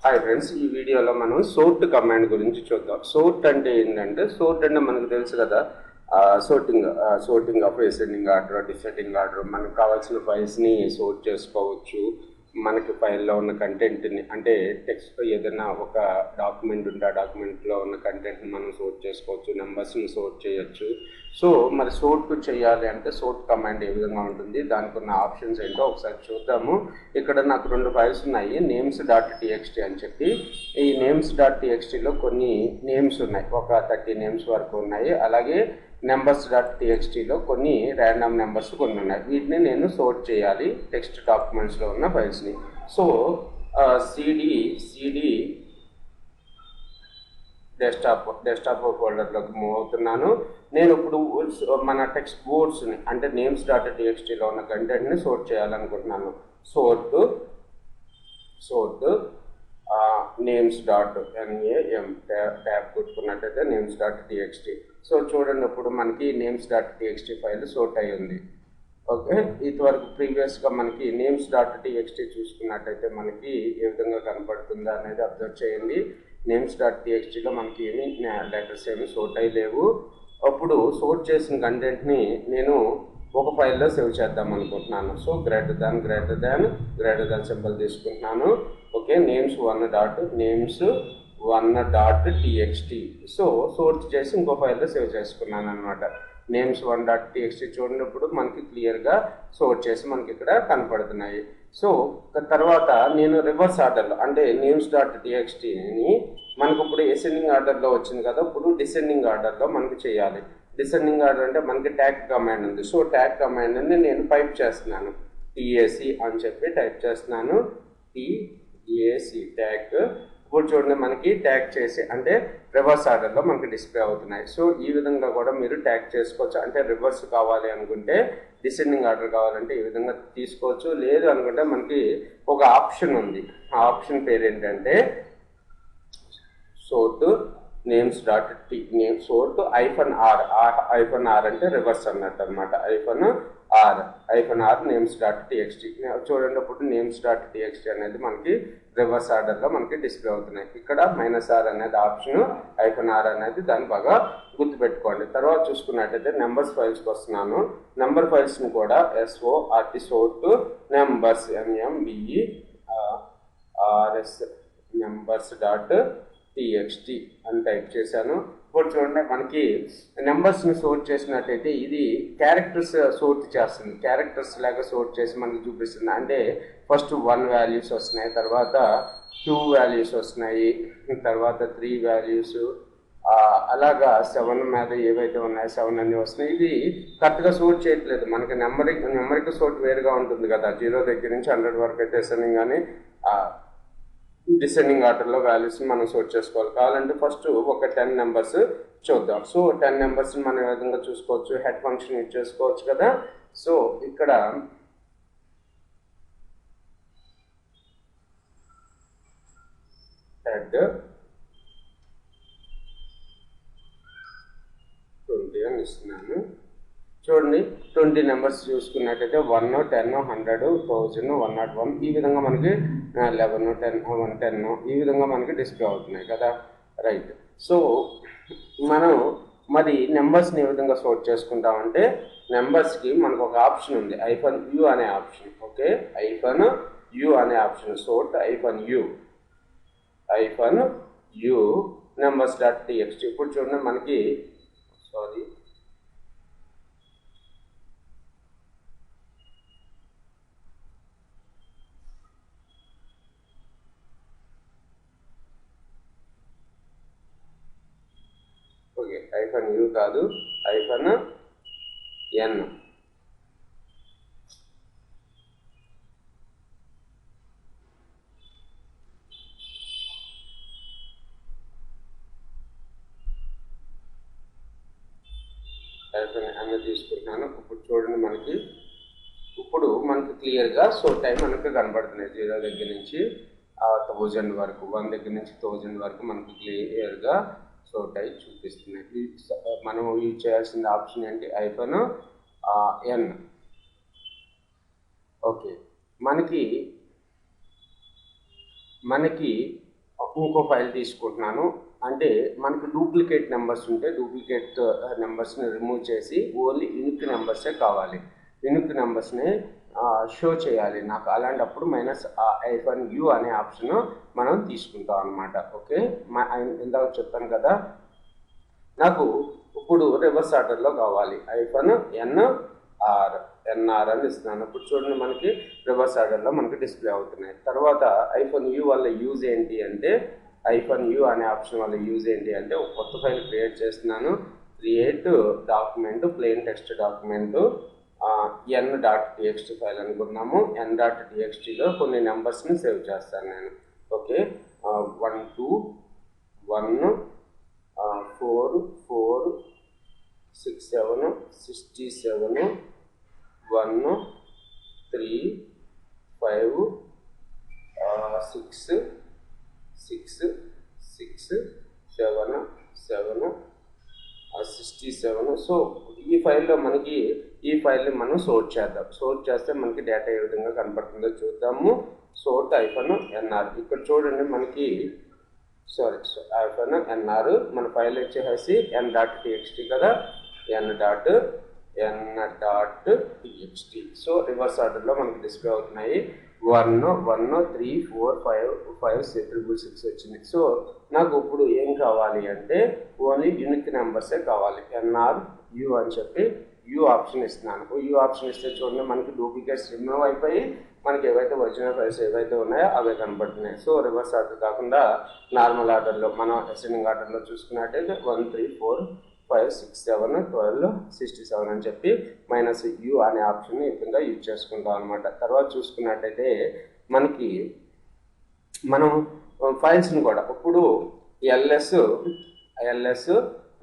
Hi friends, ఈ వీడియోలో మనం సోర్ట్ కమాండ్ గురించి చూద్దాం. సోర్ట్ అంటే ఏంటంటే, సోర్ట్ అంటే మనకు తెలుసు కదా, sorting of ascending order, descending order. మనకు కావాల్సిన ఫైల్స్ని సోర్ట్ చేసుకోవచ్చు. మనకి ఫైల్లో ఉన్న కంటెంట్ని, అంటే టెక్స్ట్ ఏదైనా ఒక డాక్యుమెంట్ ఉంటే ఆ డాక్యుమెంట్లో ఉన్న కంటెంట్ని మనం సోర్ట్ చేసుకోవచ్చు, నెంబర్స్ని సోర్ట్ చేయొచ్చు. సో మరి సోర్ట్ చేయాలి అంటే సోర్ట్ కమాండ్ ఏ విధంగా ఉంటుంది, దానికి ఉన్న ఆప్షన్స్ ఏంటో ఒకసారి చూద్దాము. ఇక్కడ నాకు 2 ఫైల్స్ ఉన్నాయి, names.txt అని చెప్పి. ఈ names.txtలో కొన్ని నేమ్స్ ఉన్నాయి, ఒక 30 నేమ్స్ వరకు ఉన్నాయి. అలాగే numbers.txtలో కొన్ని ర్యాండమ్ నెంబర్స్ కొన్ని ఉన్నాయి. వీటిని నేను సోర్ట్ చేయాలి టెక్స్ట్ డాక్యుమెంట్స్లో ఉన్న ఫైల్స్ని. సో సిడి డెస్క్టాప్ ఫోల్డర్లోకి మూవ్ అవుతున్నాను. నేను ఇప్పుడు మన టెక్స్ట్ వర్డ్స్ని, అంటే names.txtలో ఉన్న కంటెంట్ని సోర్ట్ చేయాలనుకుంటున్నాను. Sort names.name tab కొట్టుకున్నట్టయితే names.txt. So చూడండి, ఇప్పుడు మనకి names.txt ఫైల్ సోర్ట్ అయ్యి ఉంది. ఓకే, ఇంతవరకు ప్రీవియస్గా మనకి names.txt చూసుకున్నట్టయితే మనకి ఏ విధంగా కనపడుతుందా అనేది అబ్జర్వ్ చేయండి. names.txtలో మనకి ఏమి లెటర్స్ ఏమి సోర్ట్ అయ్యి లేవు. అప్పుడు సోర్ట్ చేసిన కంటెంట్ని నేను ఒక ఫైల్లో సేవ్ చేద్దాం అనుకుంటున్నాను. సో గ్రేటర్ దాన్ సింబల్ తీసుకుంటున్నాను. Okay, names1.txt. సో సోర్ట్ చేసి ఇంకో ఫైల్లో సేవ్ చేసుకున్నాను అనమాట. names1.txt చూడనప్పుడు మనకి క్లియర్గా సోర్ట్ చేసి మనకి ఇక్కడ కనపడుతున్నాయి. సో తర్వాత నేను రివర్స్ ఆర్డర్లో, అంటే names.txtని మనకు ఇప్పుడు అసెండింగ్ ఆర్డర్లో వచ్చింది కదా, ఇప్పుడు డిసెండింగ్ ఆర్డర్లో మనకి చేయాలి. డిసెండింగ్ ఆర్డర్ అంటే మనకి ట్యాగ్ కమాండ్ ఉంది. సో ట్యాగ్ కమాండ్ అని నేను టైప్ చేస్తున్నాను, TAC అని చెప్పి టైప్ చేస్తున్నాను. TAC tag. ఇప్పుడు చూడండి, మనకి ట్యాగ్ చేసి అంటే రివర్స్ ఆర్డర్లో మనకి డిస్ప్లే అవుతున్నాయి. సో ఈ విధంగా కూడా మీరు ట్యాగ్ చేసుకోవచ్చు. అంటే రివర్స్ కావాలి అనుకుంటే, డిసెండింగ్ ఆర్డర్ కావాలంటే ఈ విధంగా తీసుకోవచ్చు. లేదు అనుకుంటే మనకి ఒక ఆప్షన్ ఉంది. ఆ ఆప్షన్ పేరు ఏంటంటే సోర్ట్ సోర్ట్ -r. -r అంటే రివర్స్ అన్నట్టు అనమాట. -r names.txt. చూడండి, ఇప్పుడు names.txt అనేది మనకి రివర్స్ ఆర్డర్లో మనకి డిస్ప్లే అవుతున్నాయి. ఇక్కడ -r అనేది ఆప్షన్, -r అనేది దాన్ని బాగా గుర్తుపెట్టుకోండి. తర్వాత చూసుకున్నట్టయితే నెంబర్స్ ఫైల్స్కి వస్తున్నాను. నెంబర్ ఫైల్స్ని కూడా సోర్ట్ నెంబర్స్ numbers.txt అని టైప్ చేశాను. ఇప్పుడు చూడండి, మనకి నెంబర్స్ని సోర్ట్ చేసినట్టయితే ఇది క్యారెక్టర్స్ సోర్ట్ చేస్తుంది. క్యారెక్టర్స్ లాగా సోర్ట్ చేసి మనకి చూపిస్తుంది. అంటే ఫస్ట్ 1 వాల్యూస్ వస్తున్నాయి, తర్వాత 2 వాల్యూస్ వస్తున్నాయి, తర్వాత 3 వాల్యూస్, అలాగా 7 మీద ఏవైతే ఉన్నాయో 7 అన్నీ వస్తున్నాయి. ఇది కరెక్ట్గా సోర్ట్ చేయట్లేదు. మనకి నెంబరిక్ సోర్ట్ వేరుగా ఉంటుంది కదా, 0 దగ్గర నుంచి 100 వరకు అయితే అసెండింగ్ కానీ డిసెండింగ్ ఆర్డర్లో వాల్యూస్ని మనం సోర్ట్ చేసుకోవాలి. కావాలంటే ఫస్ట్ ఒక 10 నెంబర్స్ చూద్దాం. సో 10 నెంబర్స్ని మనం ఏ విధంగా చూసుకోవచ్చు, హెడ్ ఫంక్షన్ యూజ్ చేసుకోవచ్చు కదా. సో ఇక్కడ హెడ్ 20 అని ఇస్తున్నాను. చూడండి, 20 నెంబర్స్ చూసుకున్నట్టయితే 1, 10, 100, 1000, 101 ఈ విధంగా మనకి 11, 10, 110 ఈ విధంగా మనకి డిస్ప్లే అవుతున్నాయి కదా. రైట్. సో మనం మరి నెంబర్స్ని ఏ విధంగా సోర్ట్ చేసుకుంటామంటే, నెంబర్స్కి మనకు ఒక ఆప్షన్ ఉంది, -u అనే ఆప్షన్. ఓకే, -u అనే ఆప్షన్, సోర్ట్ -u numbers.txt. ఇప్పుడు చూడండి, మనకి ఓకే, -u కాదు, -n. -n తీసుకుంటున్నాను. ఇప్పుడు చూడండి, ఇప్పుడు మనకి క్లియర్గా సోర్ట్ టైం మనకు కనబడుతున్నాయి. 0 దగ్గర నుంచి 1000 వరకు, 1 దగ్గర నుంచి 1000 వరకు మనకి క్లియర్గా సోర్ట్ అయి చూపిస్తున్నాయి. మనం యూజ్ చేయాల్సిన ఆప్షన్ ఏంటి, -n. ఓకే, మనకి ఇంకో ఫైల్ తీసుకుంటున్నాను. అంటే మనకి డూప్లికేట్ నెంబర్స్ ఉంటే డూప్లికేట్ నెంబర్స్ని రిమూవ్ చేసి ఓన్లీ యూనిక్ నెంబర్సే కావాలి, యూనిక్ నెంబర్స్ని షో చేయాలి నాకు. అలాంటప్పుడు --u అనే ఆప్షన్ మనం తీసుకుంటాం అనమాట. ఓకే, ఇందాక చెప్పాను కదా, నాకు ఇప్పుడు రివర్స్ ఆర్డర్లో కావాలి. -nr అని ఇస్తున్నాను. ఇప్పుడు చూడండి మనకి రివర్స్ ఆర్డర్లో మనకి డిస్ప్లే అవుతున్నాయి. తర్వాత -u వల్ల యూజ్ ఏంటి అంటే, -u అనే ఆప్షన్ వల్ల యూజ్ ఏంటి అంటే, ఒక కొత్త ఫైల్ క్రియేట్ చేస్తున్నాను. Create document, plain text document n.txt file అనుకున్నాము. n.txtలో కొన్ని నెంబర్స్ని సేవ్ చేస్తాను నేను. ఓకే, 1 2 1 4 4 6 7 67 1 3 5 6 6 6 7 7 67. సో ఈ ఫైల్లో మనకి ఈ ఫైల్ని మనం సోర్ట్ చేద్దాం. సోర్ట్ చేస్తే మనకి డేటా ఏ విధంగా కనపడుతుందో చూద్దాము. Sort -nr. ఇక్కడ చూడండి మనకి -nr మన ఫైల్ వచ్చేసి n.txt కదా, n.txt. సో రివర్స్ ఆర్డర్లో మనకి డిస్ప్లే అవుతున్నాయి. 1 1 3 4 5 5 6 6 వచ్చింది. సో నాకు ఇప్పుడు ఏం కావాలి అంటే ఓన్లీ యూనిక్ నెంబర్సే కావాలి. nr-u అని చెప్పి u ఆప్షన్ ఇస్తున్నాను. u ఆప్షన్ ఇస్తే చూడండి మనకి డూప్లికేట్స్ రిమూవ్ అయిపోయి మనకి ఏవైతే ఒరిజినల్ ఫైల్స్ ఏవైతే ఉన్నాయో అవే కనపడుతున్నాయి. సో రివర్స్ ఆర్డర్ కాకుండా నార్మల్ ఆర్డర్లో మనం అసెండింగ్ ఆర్డర్లో చూసుకున్నట్టయితే 1 3 4 5 6 7 12 67 అని చెప్పి -u అనే ఆప్షన్ ఈ విధంగా యూజ్ చేసుకుంటాం అనమాట. తర్వాత చూసుకున్నట్టయితే మనకి మనం ఫైల్స్ని కూడా ఇప్పుడు ls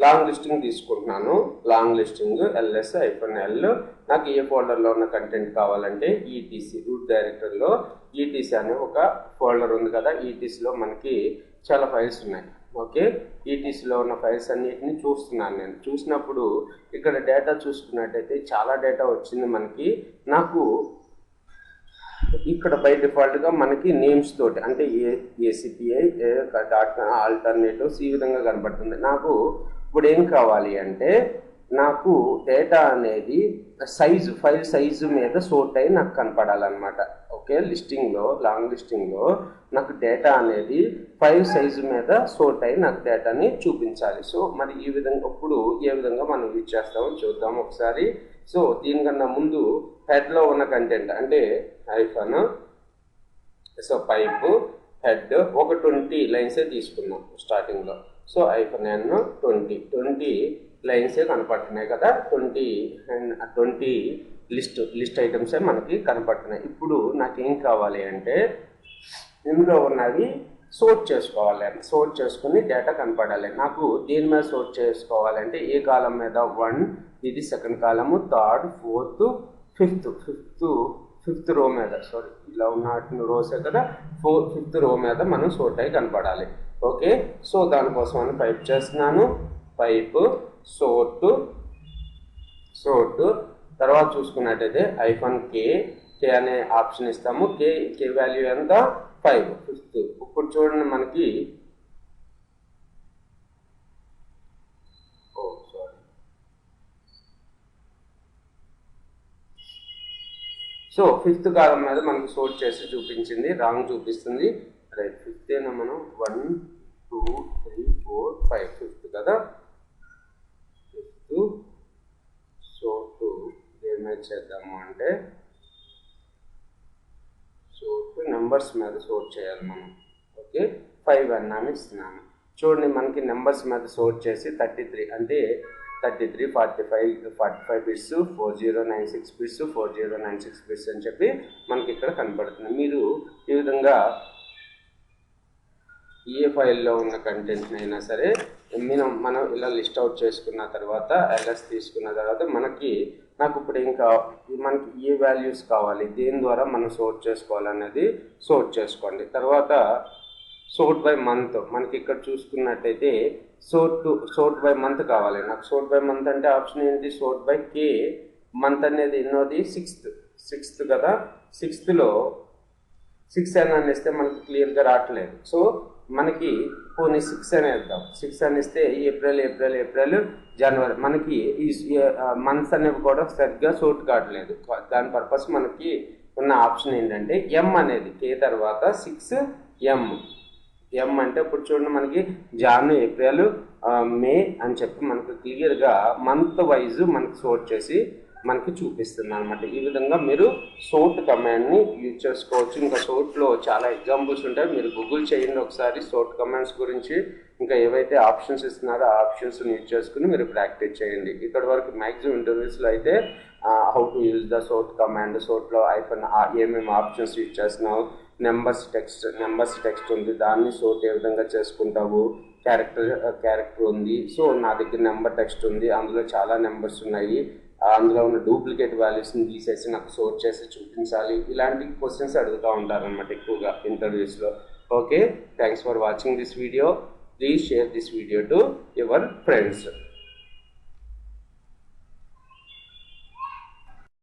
లాంగ్ లిస్టింగ్ తీసుకుంటున్నాను. Long listing ls-l. నాకు ఏ ఫోల్డర్లో ఉన్న కంటెంట్ కావాలంటే etc రూట్ డైరెక్టరీలో etc అనే ఒక ఫోల్డర్ ఉంది కదా, etcలో మనకి చాలా ఫైల్స్ ఉన్నాయి. ఓకే, ఈటీసీలో ఉన్న ఫైల్స్ అన్నిటిని చూస్తున్నాను నేను. చూసినప్పుడు ఇక్కడ డేటా చూసుకున్నట్టయితే చాలా డేటా వచ్చింది మనకి. నాకు ఇక్కడ బై డిఫాల్ట్గా మనకి నేమ్స్ తోటి అంటే ACPI ఆల్టర్నేటివ్స్ ఈ విధంగా కనబడుతుంది. నాకు ఇప్పుడు ఏం కావాలి అంటే నాకు డేటా అనేది ఫైల్ సైజు మీద సోర్ట్ అయి నాకు కనపడాలన్నమాట. ఓకే, లిస్టింగ్లో లాంగ్ లిస్టింగ్లో నాకు డేటా అనేది ఫైల్ సైజు మీద సోర్ట్ అయి నాకు డేటాని చూపించాలి. సో మరి ఈ విధంగా ఇప్పుడు ఏ విధంగా మనం యూజ్ చేస్తామో చూద్దాం ఒకసారి. సో దీనికన్నా ముందు హెడ్లో ఉన్న కంటెంట్ అంటే పైప్ హెడ్ ఒక 20 లైన్సే తీసుకున్నాం స్టార్టింగ్లో. సో -n 20 లైన్సే కనపడుతున్నాయి కదా, 20 లిస్ట్ ఐటమ్సే మనకి కనపడుతున్నాయి. ఇప్పుడు నాకేం కావాలి అంటే ఇందులో ఉన్నవి సోర్ట్ చేసుకోవాలి. సోర్ట్ చేసుకుని డేటా కనపడాలి. నాకు దేని మీద సోర్ట్ చేసుకోవాలంటే ఏ కాలం మీద 1 ఇది సెకండ్ కాలము, థర్డ్, ఫోర్త్, ఫిఫ్త్ రో మీద, ఇలా ఉన్న రోసే కదా, ఫిఫ్త్ రో మీద మనం సోర్ట్ అయి కనపడాలి. ఓకే, సో దానికోసం అని పైప్ చేస్తున్నాను. పైప్ సోర్ట్ తర్వాత చూసుకున్నట్టయితే -k అనే ఆప్షన్ ఇస్తాము. k వాల్యూ ఎంత 5 ఫిఫ్త్. ఇప్పుడు చూడండి మనకి సో ఫిఫ్త్ కాలం మీద మనకి సోర్ట్ చేసి చూపించింది, రాంగ్ చూపిస్తుంది. రైట్, ఫిఫ్త్ ఏనా మనం 1 2 3 4 5 ఫిఫ్త్ కదా. ఫిఫ్త్ సోర్ట్ దేని చేద్దాము అంటే సోర్ట్ నెంబర్స్ మీద సోర్ట్ చేయాలి మనం. ఓకే, 5 అని ఇస్తున్నాను. చూడండి మనకి నెంబర్స్ మీద సోర్ట్ చేసి 33 అంటే 33 45 బిట్స్ 4096 బిట్స్ 4096 బిట్స్ అని చెప్పి మనకి ఇక్కడ కనపడుతుంది. మీరు ఈ విధంగా ఏ ఫైల్లో ఉన్న కంటెంట్ని అయినా సరే మనం ఇలా లిస్ట్ అవుట్ చేసుకున్న తర్వాత ls తీసుకున్న తర్వాత నాకు ఇప్పుడు మనకి ఏ వాల్యూస్ కావాలి, దేని ద్వారా మనం సోర్ట్ చేసుకోవాలనేది సోర్ట్ చేసుకోండి. తర్వాత సోర్ట్ బై మంత్ మనకి ఇక్కడ చూసుకున్నట్టయితే సోర్ట్ బై మంత్ కావాలి నాకు. సోర్ట్ బై మంత్ అంటే ఆప్షన్ ఏంటి, సోర్ట్ బై k. మంత్ అనేది ఎన్నోది 6th కదా. 6n అనేస్తే మనకి క్లియర్గా రావట్లేదు. సో మనకి పోనీ 6 అని వేద్దాం. 6 అని ఇస్తే ఏప్రిల్ జనవరి మనకి ఈ మంత్స్ అనేవి కూడా సరిగ్గా సోట్ కావట్లేదు. దాని పర్పస్ మనకి ఉన్న ఆప్షన్ ఏంటంటే ఎం అనేది కే తర్వాత 6m. ఎం అంటే ఇప్పుడు చూడండి మనకి జాన్, ఏప్రిల్, మే అని చెప్పి మనకు క్లియర్గా మంత్ వైజ్ మనకి సోర్ట్ చేసి మనకి చూపిస్తుంది అనమాట. ఈ విధంగా మీరు సోర్ట్ కమాండ్ని యూజ్ చేసుకోవచ్చు. ఇంకా సోర్ట్లో చాలా ఎగ్జాంపుల్స్ ఉంటాయి, మీరు గూగుల్ చేయండి ఒకసారి సోర్ట్ కమాండ్స్ గురించి. ఇంకా ఏవైతే ఆప్షన్స్ ఇస్తున్నారో ఆ ఆప్షన్స్ని యూజ్ చేసుకుని మీరు ప్రాక్టీస్ చేయండి. ఇక్కడ వరకు మ్యాక్సిమం ఇంటర్వ్యూస్లో అయితే how to use the sort command, సోర్ట్లో ఐఫోన్ ఏమేమి ఆప్షన్స్ యూజ్ చేస్తున్నావు, నెంబర్స్ టెక్స్ట్ ఉంది, దాన్ని సోర్ట్ ఏ విధంగా చేసుకుంటావు, క్యారెక్టర్ ఉంది, సో నా దగ్గర నెంబర్ టెక్స్ట్ ఉంది, అందులో చాలా నెంబర్స్ ఉన్నాయి, అందులో ఉన్న డూప్లికేట్ వాల్యూస్ని తీసేసి నాకు సోర్ట్ చేసి చూపించాలి, ఇలాంటి క్వశ్చన్స్ అడుగుతూ ఉంటారు అనమాట ఎక్కువగా ఇంటర్వ్యూస్లో. Okay, thanks for watching this video. Please share this video to your friends.